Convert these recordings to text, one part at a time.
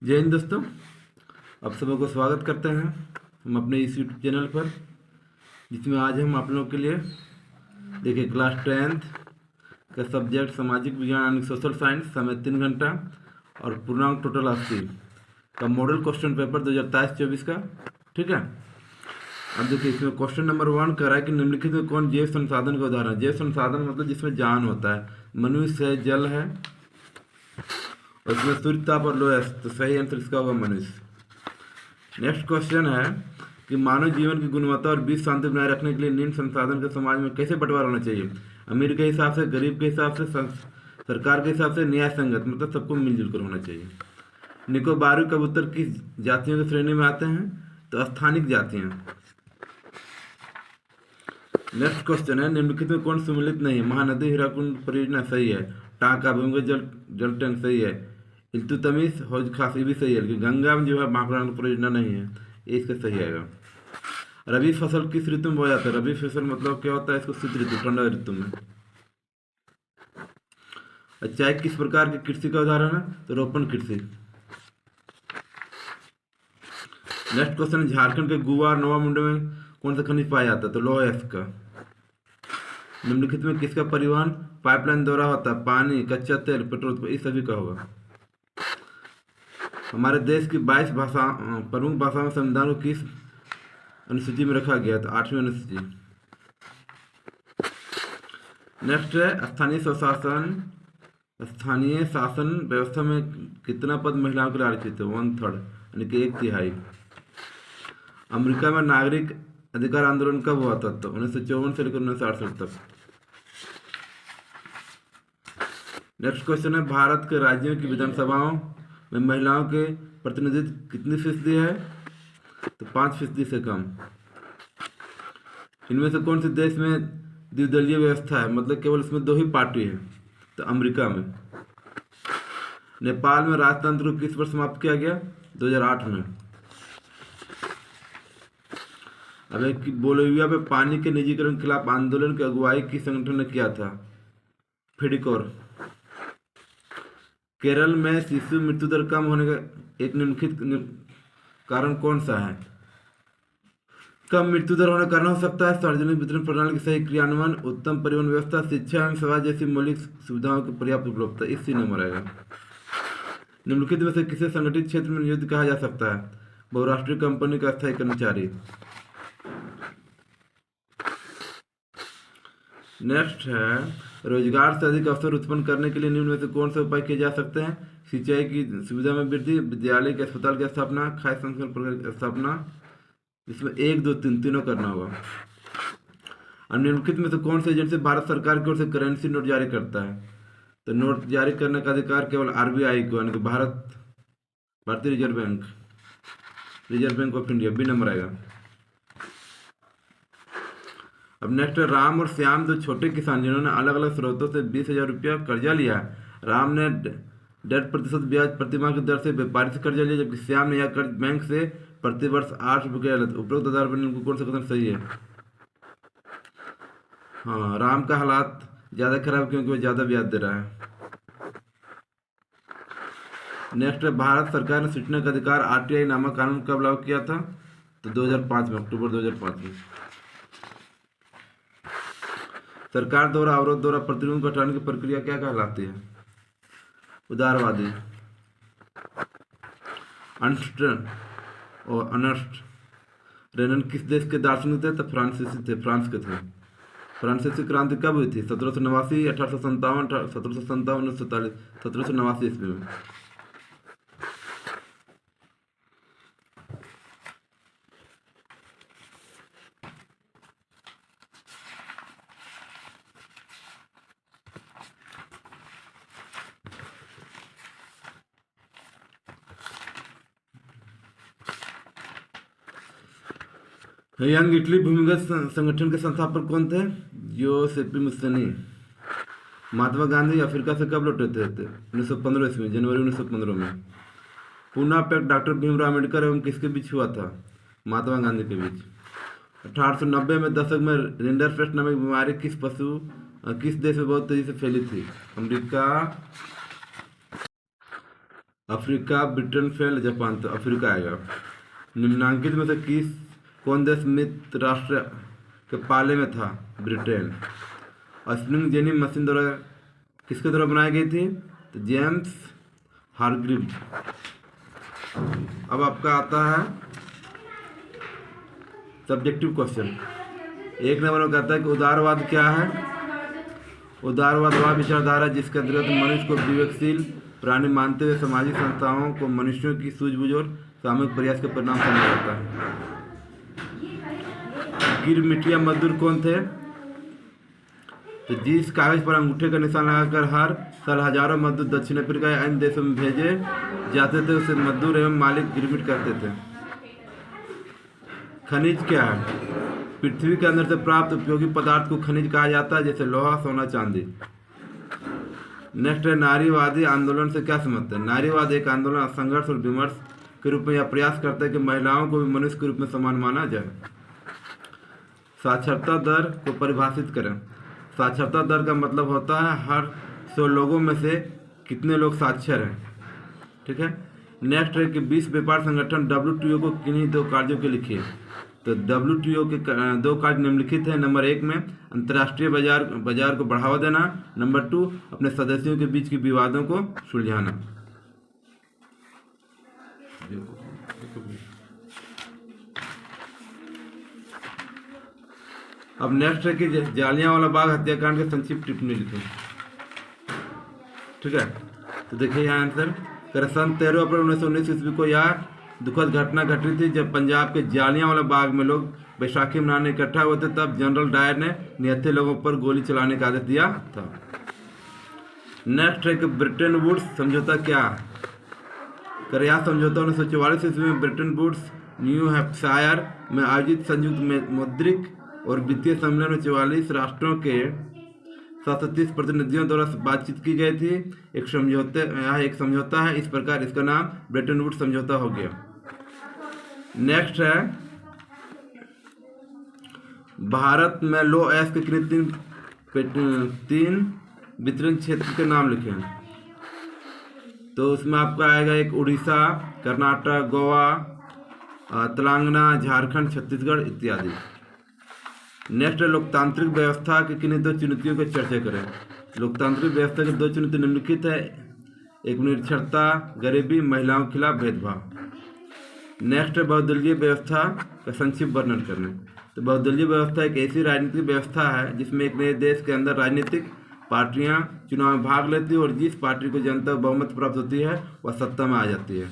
जय हिंद दोस्तों। आप सबों को स्वागत करते हैं हम अपने इस यूट्यूब चैनल पर, जिसमें आज हम आप लोगों के लिए देखिए क्लास 10th का सब्जेक्ट सामाजिक विज्ञान यानी सोशल साइंस, समय 3 घंटा और पूर्णांक टोटल 80 का मॉडल क्वेश्चन पेपर 2023-24 का। ठीक है, अब देखिए इसमें क्वेश्चन नंबर 1 कह रहा है कि निम्नलिखित में कौन जैव संसाधन का उदाहरण है। जैव संसाधन मतलब जिसमें जान होता है, मनुष्य है, जल है और इसमें सूर्य ताप और लोहा है, तो सही आंसर इसका होगा मनुष्य। नेक्स्ट क्वेश्चन है कि मानव जीवन की गुणवत्ता और विश्व शांति बनाए रखने के लिए निम्न संसाधन के समाज में कैसे बंटवारा होना चाहिए। अमीर के हिसाब से, गरीब के हिसाब से, सरकार के हिसाब से, न्याय संगत मतलब सबको मिलजुल कर होना चाहिए। निकोबारी कबूतर किस जातियों की श्रेणी में आते हैं, तो स्थानिक जातियां। नेक्स्ट क्वेश्चन है निम्नलिखित में कौन सम्मिलित नहीं है। महानदी हीराकुंड परियोजना सही है। टांका भूमिगत जल टैंक सही है। इल्तुतमिश हौज खास ये भी सही है, लेकिन गंगा में जो है महाप्राण परियोजना नहीं है, ये इसका सही आएगा। रबी फसल किस ऋतु में बोया जाता है। रबी फसल मतलब क्या होता है, इसको शीत ऋतु, ठंडा ऋतु में। चाय किस प्रकार की कृषि का उदाहरण है, तो रोपण कृषि। नेक्स्ट क्वेश्चन, झारखंड के गुवा और नवा मुंडे में कौन सा खनिज पाया जाता है, तो लोहा का। निम्नलिखित में किसका परिवहन पाइपलाइन द्वारा होता है, पानी, कच्चा तेल, पेट्रोल, इस सभी का होगा। हमारे देश की 22 भाषा प्रमुख भाषाओं में संविधान को किस अनुसूची में रखा गया, तो 8वीं अनुसूची। नेक्स्ट है स्थानीय शासन व्यवस्था में कितना पद महिलाओं के लिए आरक्षित है, 1/3 यानी कि 1/3। अमेरिका में नागरिक अधिकार आंदोलन कब हुआ था, तो 1954 से लेकर 1968 तक। नेक्स्ट क्वेश्चन है भारत के राज्यों की विधानसभाओं में महिलाओं के प्रतिनिधित्व कितनी फीसदी है, तो 5% से कम। इनमें से कौन से देश में द्विदलीय व्यवस्था है, मतलब केवल इसमें 2 ही पार्टी है, तो अमेरिका में। नेपाल में राजतंत्र को किस वर्ष समाप्त किया गया, 2008 में। अब एक बोलिविया में पानी के निजीकरण के खिलाफ आंदोलन की अगुवाई किस संगठन ने किया था, फिडिकोर। केरल में शिशु मृत्यु दर कम होने का एक निम्नलिखित कारण कौन सा है। कम मृत्यु दर होने का कारण हो सकता है सार्वजनिक वितरण प्रणाली की सही क्रियान्वयन, उत्तम परिवहन व्यवस्था, शिक्षा एवं स्वास्थ्य जैसी मौलिक सुविधाओं की पर्याप्त उपलब्धता। इसी नंबर आएगा। निम्नलिखित में से किसे संगठित क्षेत्र में नियुक्त कहा जा सकता है, बहुराष्ट्रीय कंपनी का स्थायी कर्मचारी। नेक्स्ट है रोजगार से अधिक अवसर उत्पन्न करने के लिए निम्न में से कौन से उपाय किए जा सकते हैं। सिंचाई की सुविधा में वृद्धि, विद्यालय के अस्पताल की स्थापना, खाद्य संस्करण प्रणाली की स्थापना। इसमें 1, 2, 3 तीनों करना होगा। अब निम्नलिखित में से कौन से एजेंसी भारत सरकार की ओर से करेंसी नोट जारी करता है, तो नोट जारी करने का अधिकार केवल आरबीआई को, यानी कि भारतीय reserve bank of India, B number आएगा। अब नेक्स्ट है राम और श्याम, दो छोटे किसान जिन्होंने अलग अलग स्रोतों से 20,000 रुपया कर्जा लिया। राम ने 1.5% ब्याज प्रतिमाह की दर से व्यापारी से कर्जा लिया, जबकि श्याम ने यह कर्ज बैंक से प्रतिवर्ष 8 रुपये लिया। उपरोक्त आधार पर इनको कौन सा कथन सही है। हाँ, राम का हालात ज्यादा खराब क्योंकि वह ज्यादा ब्याज दे रहा है। नेक्स्ट है भारत सरकार ने सूचना का अधिकार आरटीआई नामक कानून कब लागू किया था, तो 2005 में, अक्टूबर 2005 में। सरकार द्वारा अवरोध द्वारा प्रतिबंध को हटाने की प्रक्रिया क्या कहलाती है, उदारवादी। अर्नस्ट और अर्नस्ट रेनन किस देश के दार्शनिक थे, तो फ्रांसीसी थे, फ्रांस के थे। फ्रांसीसी क्रांति कब हुई थी, 1789, 1857, 1757, 1947, 1789 ईस्वी में। यंग इटली भूमिगत संगठन के संस्थापक कौन थे, जोसेपी मुस्सोलिनी। महात्मा गांधी अफ्रीका से कब लौटे थे, 1915 ईस्वी, जनवरी 1915 में। पूना पैक्ट डॉक्टर भीमराव अम्बेडकर एवं किसके बीच हुआ था, महात्मा गांधी के बीच। 1890 में दशक में रिंडरपेस्ट नामक बीमारी किस देश में बहुत तेजी से फैली थी, America. Africa, Britain fail, Japan. तो अफ्रीका आएगा। निम्नांकित में से कौन देश मित्र राष्ट्र के पाले में था? ब्रिटेन। स्प्रिंग जेनी मशीन द्वारा किसके द्वारा बनाई गई थी? तो जेम्स हारग्रीव। अब आपका आता है सब्जेक्टिव क्वेश्चन। 1 नंबर में कहता है कि उदारवाद क्या है? उदारवाद वह विचारधारा जिसके अंतर्गत मनुष्य को विवेकशील प्राणी मानते हुए सामाजिक संस्थाओं को मनुष्यों की सूझबूझ और सामूहिक प्रयास के परिणाम समझा जाता है। गिरमिटिया मजदूर कौन थे? तो जिस कागज पर अंगूठे का निशान लगाकर हर साल हजारों मजदूर दक्षिण अफ्रीका या अन्य देशों में भेजे जाते थे उसे मजदूर एवं मालिक गिरमिट कहते थे। खनिज क्या है? पृथ्वी के अंदर से प्राप्त उपयोगी पदार्थ को खनिज कहा जाता है, जैसे लोहा, सोना, चांदी। नेक्स्ट है नारीवादी आंदोलन से क्या समझते हैं? नारीवाद एक आंदोलन, संघर्ष और विमर्श के रूप में यह प्रयास करता है कि महिलाओं को भी मनुष्य के रूप में समान माना जाए। साक्षरता दर को परिभाषित करें। साक्षरता दर का मतलब होता है हर 100 लोगों में से कितने लोग साक्षर हैं। ठीक है। नेक्स्ट है कि विश्व व्यापार संगठन WTO को किन्हीं 2 कार्यों के लिखिए। तो WTO के 2 कार्य निम्नलिखित हैं। नंबर 1 में अंतर्राष्ट्रीय बाजार को बढ़ावा देना। नंबर 2 अपने सदस्यों के बीच के विवादों को सुलझाना। अब नेक्स्ट है कि जालियांवाला बाग हत्याकांड के संक्षिप्त टिप्पणी लिखें। ठीक है। तो देखिए यहाँ आंसर कर सन 13 अप्रैल 1919 ईस्वी को यह दुखद घटना घटी थी जब पंजाब के जालियांवाला बाग में लोग बैसाखी मनाने इकट्ठा हुए थे। तब जनरल डायर ने निहत्थे लोगों पर गोली चलाने का आदेश दिया था। नेक्स्ट है कि ब्रिटेन वुड्स समझौता क्या? कर यह समझौता 1944 ईस्वी में ब्रिटेन वुड्स न्यू हैम्पशायर में आयोजित संयुक्त मौद्रिक और वित्तीय सम्मेलन में 44 राष्ट्रों के 730 प्रतिनिधियों द्वारा बातचीत की गई थी। एक समझौता है। इस प्रकार इसका नाम ब्रेटन वुड्स समझौता हो गया। नेक्स्ट है भारत में लो एस के तीन वितरण क्षेत्र के नाम लिखें। तो उसमें आपका आएगा एक उड़ीसा, कर्नाटक, गोवा, तेलंगाना, झारखंड, छत्तीसगढ़ इत्यादि। नेक्स्ट है लोकतांत्रिक व्यवस्था की किन्हीं 2 चुनौतियों की चर्चा करें। लोकतांत्रिक व्यवस्था की 2 चुनौती निम्नलिखित है। एक निरक्षरता, गरीबी, महिलाओं के खिलाफ भेदभाव। नेक्स्ट है बहुदलीय व्यवस्था का संक्षिप्त वर्णन करना। तो बहुदलीय व्यवस्था एक ऐसी राजनीतिक व्यवस्था है जिसमें एक नए देश के अंदर राजनीतिक पार्टियां चुनाव में भाग लेती है और जिस पार्टी को जनता को बहुमत प्राप्त होती है वह सत्ता में आ जाती है।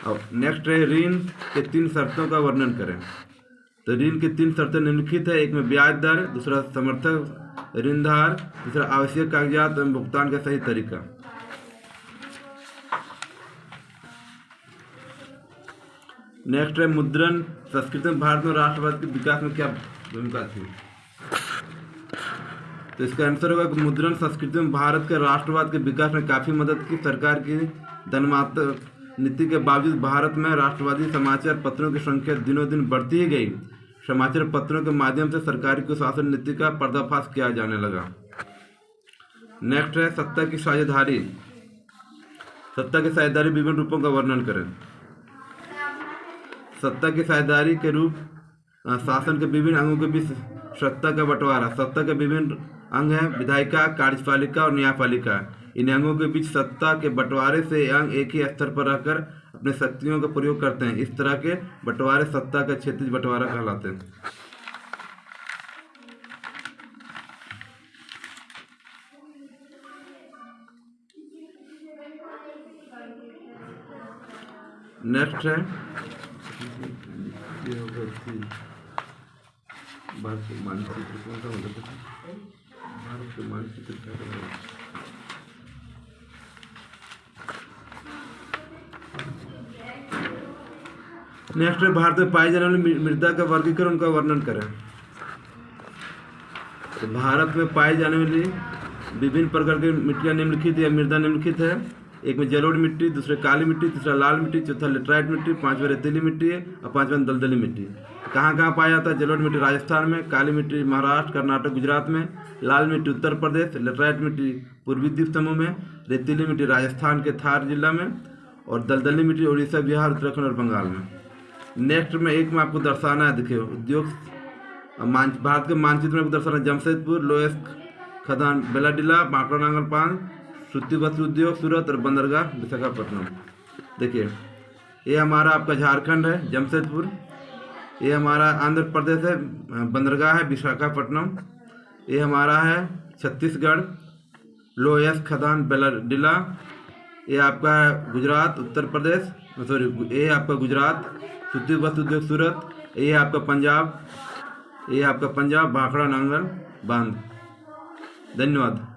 अब नेक्स्ट है ऋण के 3 शर्तों का वर्णन करें। तो ऋण की 3 शर्तें निम्नलिखित है। एक में ब्याज दर, दूसरा समर्थक ऋणधार, तीसरा आवश्यक कागजात एवं भुगतान का सही तरीका। नेक्स्ट है मुद्रण संस्कृति में भारत में राष्ट्रवाद के विकास में क्या भूमिका थी? तो इसका आंसर होगा कि मुद्रण संस्कृति में भारत के राष्ट्रवाद के विकास में काफी मदद की। सरकार की धनमात्र नीति के बावजूद भारत में राष्ट्रवादी समाचार पत्रों की संख्या दिनों दिन बढ़ती ही गई। समाचार पत्रों के माध्यम से सरकारी कुशासन नीति का पर्दाफाश किया जाने लगा। नेक्स्ट है सत्ता की साझेदारी। सत्ता की साझेदारी विभिन्न रूपों का वर्णन करें। सत्ता की साझेदारी के रूप शासन के विभिन्न अंगों के बीच सत्ता का बंटवारा। सत्ता के विभिन्न अंग हैं विधायिका, कार्यपालिका और न्यायपालिका। इन अंगों के बीच सत्ता के बंटवारे से अंग एक ही स्तर पर रहकर अपने शक्तियों का प्रयोग करते हैं। इस तरह के बंटवारे सत्ता का क्षैतिज बंटवारा कहलाते हैं। नेक्स्ट है भारत के मानचित्र कौन सा मतलब है? भारत के मानचित्र क्या है? नेक्स्ट है भारत में पाई जाने वाली मृदा का वर्गीकरण का वर्णन करें। तो भारत में पाई जाने वाली विभिन्न प्रकार की मिट्टियां निम्नलिखित या मृदा निम्नलिखित है। एक में जलोढ़ मिट्टी, दूसरे काली मिट्टी, तीसरा लाल मिट्टी, चौथा लेटराइट मिट्टी, 5वां रेतीली मिट्टी और 5वां दलदली मिट्टी। कहाँ कहाँ पाया जाता है? जलोढ़ मिट्टी राजस्थान में, काली मिट्टी महाराष्ट्र, कर्नाटक, गुजरात में, लाल मिट्टी उत्तर प्रदेश, लेटराइट मिट्टी पूर्वी द्वीप समूह में, रेतीली मिट्टी राजस्थान के थार जिला में और दलदली मिट्टी उड़ीसा, बिहार, उत्तराखंड और बंगाल में। नेक्स्ट में एक में आपको दर्शाना है, देखिए उद्योग भारत के मानचित्र में आपको दर्शाना है जमशेदपुर, लोएस्क खदान बेलाडीला, बांकड़ा नांगल पान, सूती वस्त्र उद्योग सूरत और बंदरगाह विशाखापट्टनम। देखिए ये हमारा आपका झारखंड है जमशेदपुर, ये हमारा आंध्र प्रदेश है बंदरगाह है विशाखापट्टनम, ये हमारा है छत्तीसगढ़ लोएस्क खदान बेलाडीला, ये आपका है गुजरात उत्तर प्रदेश ये आपका गुजरात सूती वस्त्र उद्योग सूरत, ये आपका पंजाब, ये आपका पंजाब भाखड़ा नांगल बांध। धन्यवाद।